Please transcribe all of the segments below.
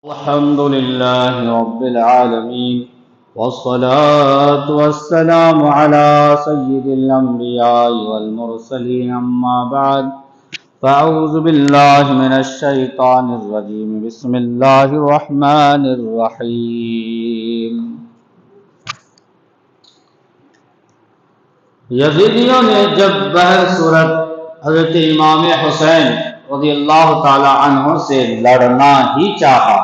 الحمد لله رب العالمين والصلاة والسلام على سيد الأنبياء والمرسلين أما بعد فأعوذ بالله من الشيطان الرجيم بسم الله الرحمن الرحيم یزیدیوں نے جب بہر صورت حضرت امام حسین رضی اللہ تعالی عنہ سے لڑنا ہی چاہا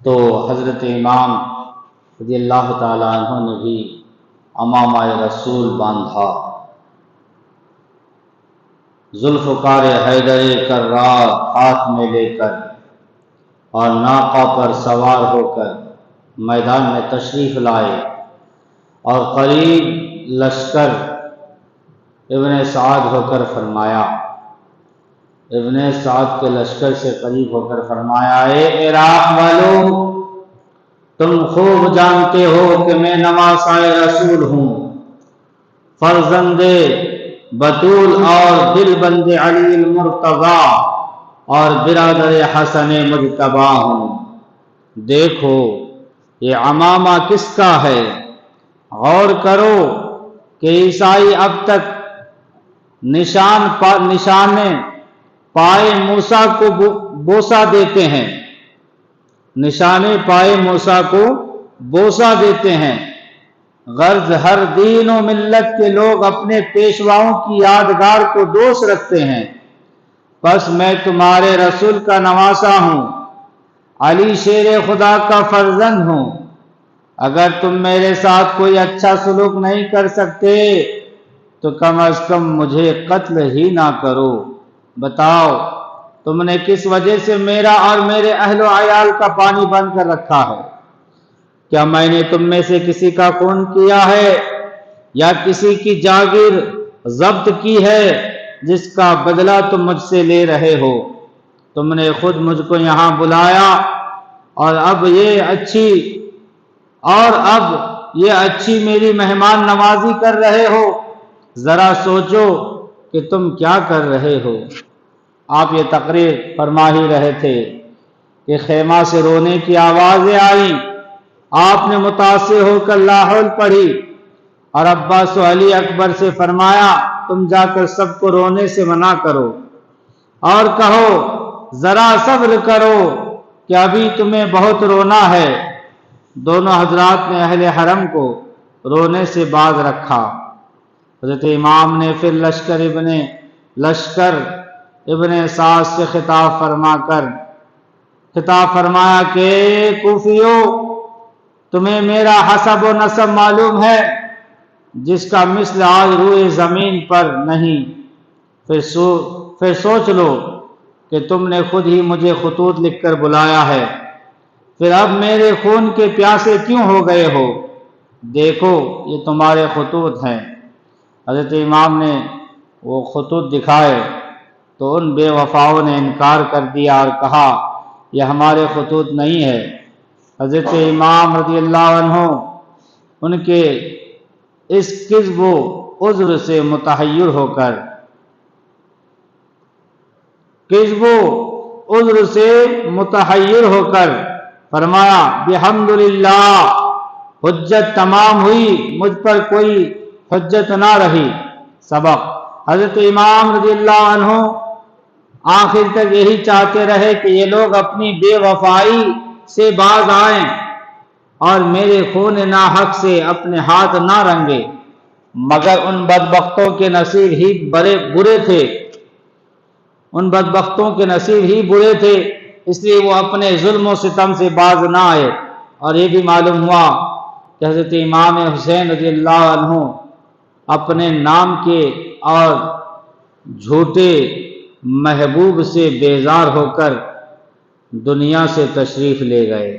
تو حضرت امام رضی اللہ تعالی عنہ نے بھی امامہ رسول باندھا، ذوالفقار حیدر کرار ہاتھ میں لے کر اور ناقہ پر سوار ہو کر میدان میں تشریف لائے، اور قریب لشکر ابن سعد ہو کر فرمایا، ابن سعد کے لشکر سے قریب ہو کر فرمایا، اے عراق والو، تم خوب جانتے ہو کہ میں نواسۂ رسول ہوں، فرزند بطول اور دل بند علی المرتضیٰ اور برادر حسن مجتبیٰ ہوں۔ دیکھو یہ عمامہ کس کا ہے؟ غور کرو کہ عیسائی اب تک نشان پائے موسیٰ کو بوسہ دیتے ہیں، نشانے پائے موسیٰ کو بوسہ دیتے ہیں۔ غرض ہر دین و ملت کے لوگ اپنے پیشواؤں کی یادگار کو دوست رکھتے ہیں، پس میں تمہارے رسول کا نواسہ ہوں، علی شیر خدا کا فرزند ہوں۔ اگر تم میرے ساتھ کوئی اچھا سلوک نہیں کر سکتے تو کم از کم مجھے قتل ہی نہ کرو۔ بتاؤ تم نے کس وجہ سے میرا اور میرے اہل و عیال کا پانی بند کر رکھا ہے؟ کیا میں نے تم میں سے کسی کا خون کیا ہے یا کسی کی جاگیر ضبط کی ہے جس کا بدلہ تم مجھ سے لے رہے ہو؟ تم نے خود مجھ کو یہاں بلایا اور اب یہ اچھی میری مہمان نوازی کر رہے ہو۔ ذرا سوچو کہ تم کیا کر رہے ہو۔ آپ یہ تقریر فرما ہی رہے تھے کہ خیمہ سے رونے کی آوازیں آئیں، آپ نے متاثر ہو کر لا حول پڑھی اور عباس و علی اکبر سے فرمایا تم جا کر سب کو رونے سے منع کرو اور کہو ذرا صبر کرو کہ ابھی تمہیں بہت رونا ہے۔ دونوں حضرات نے اہل حرم کو رونے سے باز رکھا۔ حضرت امام نے پھر لشکر ابن سعد سے خطاب فرمایا کہ کوفیو، تمہیں میرا حسب و نسب معلوم ہے جس کا مثل آج روئے زمین پر نہیں، پھر سوچ لو کہ تم نے خود ہی مجھے خطوط لکھ کر بلایا ہے، پھر اب میرے خون کے پیاسے کیوں ہو گئے ہو؟ دیکھو یہ تمہارے خطوط ہیں۔ حضرت امام نے وہ خطوط دکھائے تو ان بے وفاؤں نے انکار کر دیا اور کہا یہ ہمارے خطوط نہیں ہے۔ حضرت امام رضی اللہ عنہ ان کے اس کذب و عذر سے متحیر ہو کر فرمایا بحمدللہ، حجت تمام ہوئی، مجھ پر کوئی حجت نہ رہی۔ سبق: حضرت امام رضی اللہ عنہ آخر تک یہی چاہتے رہے کہ یہ لوگ اپنی بے وفائی سے باز آئیں اور میرے خون ناحق سے اپنے ہاتھ نہ رنگے، مگر ان بدبختوں کے نصیب ہی برے تھے، اس لیے وہ اپنے ظلم و ستم سے باز نہ آئے۔ اور یہ بھی معلوم ہوا کہ حضرت امام حسین رضی اللہ عنہ اپنے نام کے اور جھوٹے محبوب سے بیزار ہو کر دنیا سے تشریف لے گئے۔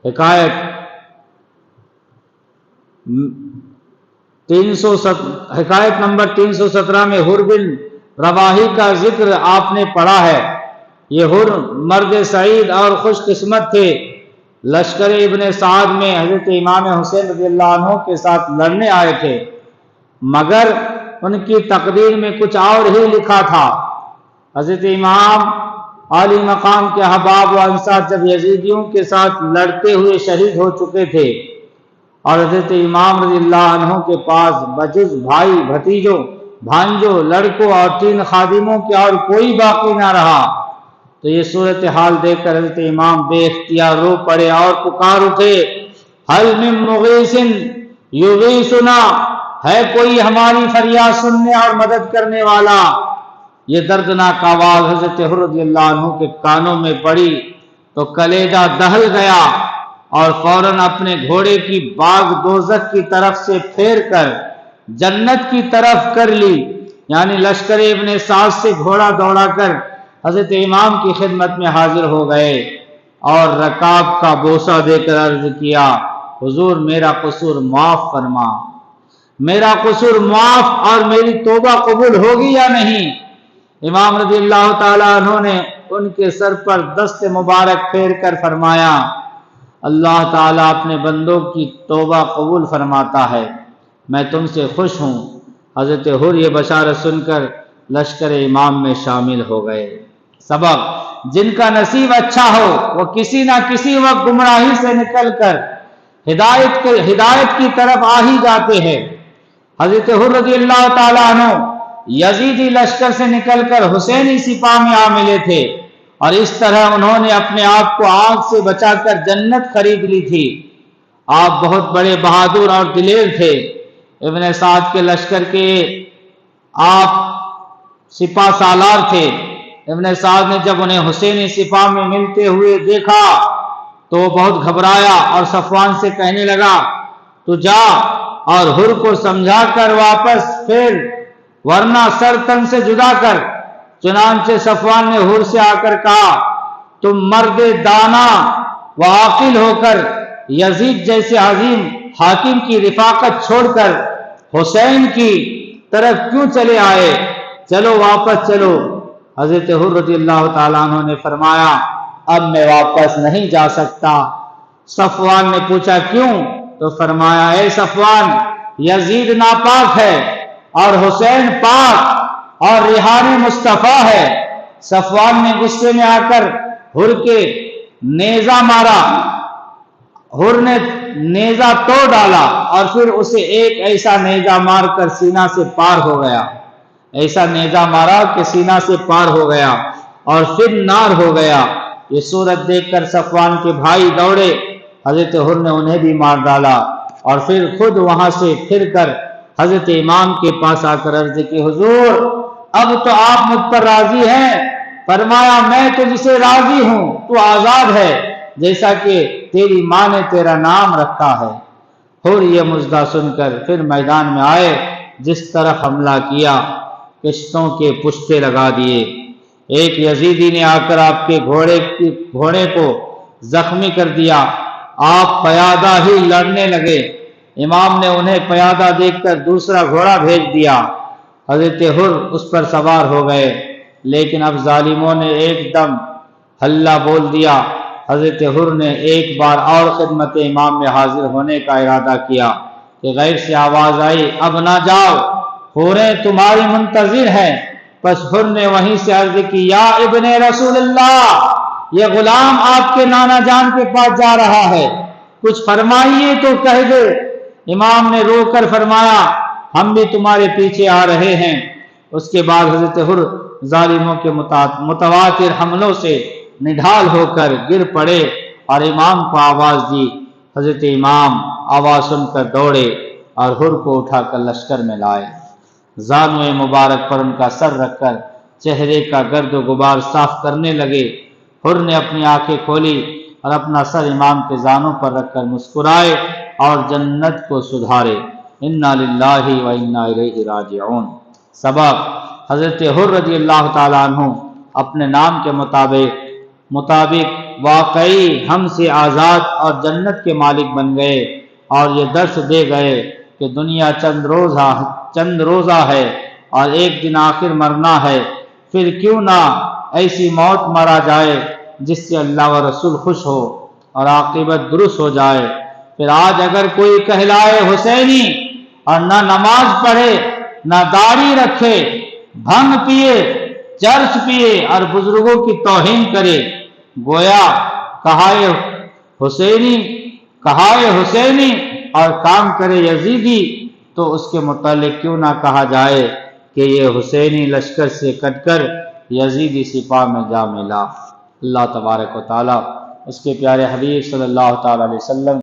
حکایت نمبر 317 میں حر بن رواحی کا ذکر آپ نے پڑھا ہے۔ یہ حر مرد سعید اور خوش قسمت تھے۔ لشکر ابن سعد میں حضرت امام حسین رضی اللہ عنہ کے ساتھ لڑنے آئے تھے، مگر ان کی تقدیر میں کچھ اور ہی لکھا تھا۔ حضرت امام عالی مقام کے احباب و انصار جب یزیدیوں کے ساتھ لڑتے ہوئے شہید ہو چکے تھے اور حضرت امام رضی اللہ عنہ کے پاس بجز بھائی بھتیجوں بھانجوں لڑکوں اور 3 خادموں کے اور کوئی باقی نہ رہا، تو یہ صورتحال دیکھ کر حضرت امام بے اختیار رو پڑے اور پکار اٹھے، حل من مغیث یغیثنا، ہے کوئی ہماری فریاد سننے اور مدد کرنے والا؟ یہ دردناک آواز حضرت حر رضی اللہ عنہ کے کانوں میں پڑی تو کلیجہ دہل گیا اور فوراً اپنے گھوڑے کی باغ دوزخ کی طرف سے پھیر کر جنت کی طرف کر لی، یعنی لشکر ابن سعد سے گھوڑا دوڑا کر حضرت امام کی خدمت میں حاضر ہو گئے اور رکاب کا بوسہ دے کر عرض کیا، حضور میرا قصور معاف فرما، میرا قصور معاف اور میری توبہ قبول ہوگی یا نہیں؟ امام رضی اللہ تعالیٰ عنہ نے ان کے سر پر دست مبارک پھیر کر فرمایا، اللہ تعالیٰ اپنے بندوں کی توبہ قبول فرماتا ہے، میں تم سے خوش ہوں۔ حضرت حر یہ بشارت سن کر لشکر امام میں شامل ہو گئے۔ سبق: جن کا نصیب اچھا ہو وہ کسی نہ کسی وقت گمراہی سے نکل کر ہدایت کی طرف آ ہی جاتے ہیں۔ حضرت حر رضی اللہ تعالیٰ عنہ یزیدی لشکر سے نکل کر حسینی سپاہ میں آ ملے تھے اور اس طرح انہوں نے اپنے آپ کو آگ سے بچا کر جنت خرید لی تھی۔ آپ بہت بڑے بہادر اور دلیر تھے۔ ابن سعد کے لشکر کے آپ سپاہ سالار تھے۔ ابن سعد نے جب انہیں حسینی سپاہ میں ملتے ہوئے دیکھا تو وہ بہت گھبرایا اور صفوان سے کہنے لگا، تو جا اور حر کو سمجھا کر واپس پھر، ورنہ سر تن سے جدا کر۔ چنانچہ صفوان نے حر سے آ کر کہا، تم مرد دانا و عاقل ہو کر یزید جیسے عظیم حاکم کی رفاقت چھوڑ کر حسین کی طرف کیوں چلے آئے؟ چلو واپس چلو۔ حضرت حر رضی اللہ تعالیٰ عنہ نے فرمایا، اب میں واپس نہیں جا سکتا۔ صفوان نے پوچھا کیوں؟ تو فرمایا، اے صفوان، یزید ناپاک ہے اور حسین پاک اور ریحانی مصطفیٰ ہے۔ صفوان نے غصے میں آ کر حر کے نیزہ مارا۔ حر نے نیزہ توڑ ڈالا اور پھر اسے ایک ایسا نیزہ مار کر سینہ سے پار ہو گیا، ایسا نیزہ مارا کہ سینہ سے پار ہو گیا اور پھر نار ہو گیا۔ یہ صورت دیکھ کر صفوان کے بھائی دوڑے، حضرت حر نے انہیں بھی مار ڈالا اور پھر خود وہاں سے پھر کر حضرت امام کے پاس آ کر عرض کی، حضور اب تو آپ مجھ پر راضی ہیں؟ فرمایا، میں تجھ سے راضی ہوں، تو آزاد ہے جیسا کہ تیری ماں نے تیرا نام رکھا ہے۔ حر یہ مژدہ سن کر پھر میدان میں آئے، جس طرف حملہ کیا کشتوں کے پشتے لگا دیے۔ ایک یزیدی نے آ کر آپ کے گھوڑے کو زخمی کر دیا۔ آپ پیادہ ہی لڑنے لگے۔ امام نے انہیں پیادہ دیکھ کر دوسرا گھوڑا بھیج دیا۔ حضرت حر اس پر سوار ہو گئے، لیکن اب ظالموں نے ایک دم ہلہ بول دیا۔ حضرت حر نے ایک بار اور خدمت امام میں حاضر ہونے کا ارادہ کیا کہ غیر سے آواز آئی، اب نہ جاؤ، حوریں تمہاری منتظر ہیں۔ پس حر نے وہیں سے عرض کی، یا ابن رسول اللہ، یہ غلام آپ کے نانا جان کے پاس جا رہا ہے، کچھ فرمائیے تو کہہ دے۔ امام نے رو کر فرمایا، ہم بھی تمہارے پیچھے آ رہے ہیں۔ اس کے بعد حضرت حر ظالموں کے متواتر حملوں سے نڈھال ہو کر گر پڑے اور امام کو آواز دی۔ حضرت امام آواز سن کر دوڑے اور حر کو اٹھا کر لشکر میں لائے۔ زانوئے مبارک پر ان کا سر رکھ کر چہرے کا گرد و غبار صاف کرنے لگے۔ حر نے اپنی آنکھیں کھولی اور اپنا سر امام کے زانوں پر رکھ کر مسکرائے اور جنت کو سدھارے۔ انا للہ و انا الیہ راجعون۔ سبق: حضرت حر رضی اللہ تعالیٰ عنہ اپنے نام کے مطابق واقعی ہم سے آزاد اور جنت کے مالک بن گئے اور یہ درس دے گئے کہ دنیا چند روزہ ہے اور ایک دن آخر مرنا ہے، پھر کیوں نہ ایسی موت مرا جائے جس سے اللہ و رسول خوش ہو اور عاقبت درست ہو جائے۔ پھر آج اگر کوئی کہلائے حسینی اور نہ نماز پڑھے نہ داڑھی رکھے، بھنگ پیے، چرس پیے اور بزرگوں کی توہین کرے، گویا کہائے حسینی اور کام کرے یزیدی، تو اس کے متعلق کیوں نہ کہا جائے کہ یہ حسینی لشکر سے کٹ کر یزیدی سپاہ میں جا ملا۔ اللہ تبارک و تعالی اس کے پیارے حبیب صلی اللہ تعالی علیہ وسلم